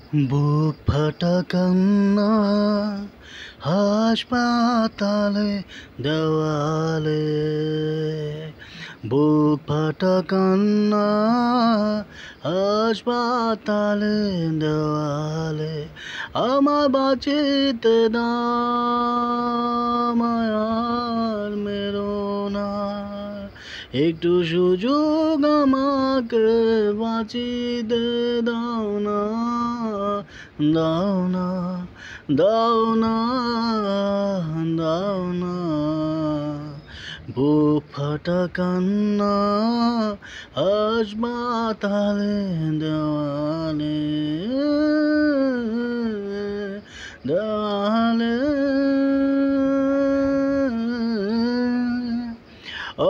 বুক ফাটা কান্না হাসপাতালে দেওয়ালে, বুক ফাটা কান্না হাসপাতালে দেওয়ালে, আমার বাঁচিতে দাও মায়ার মেরো না, একটু সুযোগ আমাকে বাঁচিতে দাও না, দাও না, দাও না, দাও না। বুক ফাটা কান্না হাসপাতালে দেওয়ালে, দেওয়ালে।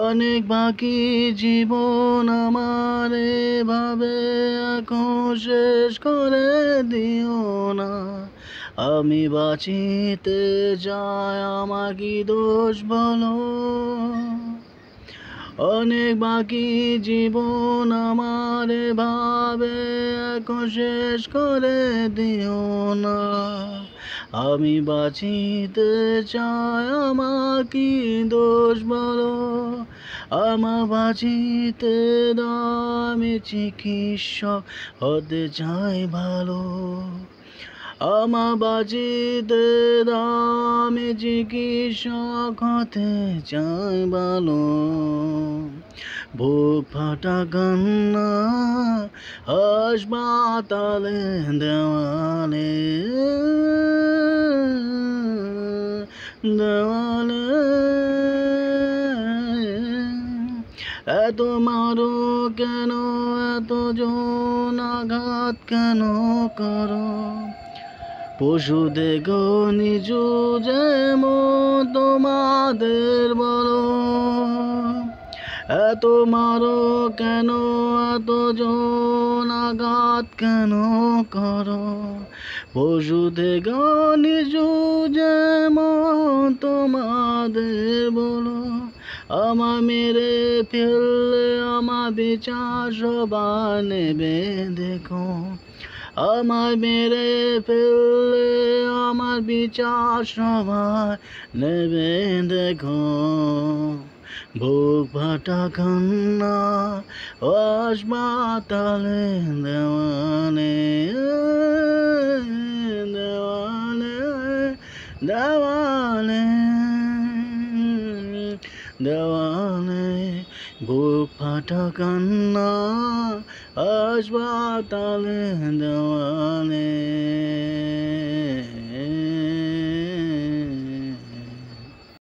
অনেক বাকি জীবন আমার এভাবে এখন শেষ করে দিও না, আমি বাঁচিতে চাই, আমার কি দোষ বলো। অনেক বাকি জীবন আমার এভাবে এখন শেষ করে দিও না, আমি বাঁচিতে চাই, আমার কি দোষ বলো। আমার বাঁচিতে দাও, আমি চিকিৎসক হতে চাই ভালো, আমার বাঁচিতে দাও, আমি চিকিৎসক হতে চাই ভালো। বুক ফাটা কান্না হাসপাতালে দেওয়ালে, দেওয়ালে। এত মারো কেন, এত জন আঘাত কেন করো, পশু দেখো নিচু যেমন তোমাদের বলো। এত মারো কেন, এত জন আঘাত কেন করো, পশু দেখো নিচু যেমন তোমাদের বলো। আমার মেরে ফেললে আমার বিচার সবাই নেবে দেখো, আমার মেরে ফেললে আমার বিচার সবাই নেবে দেখো। বুক ফাটা কান্না হাসপাতালে দেওয়ালে, দেওয়ালে, দেওয়ালে, দেওয়ালে। বুক ফাটা কান্না হাসপাতালে দেওয়ালে।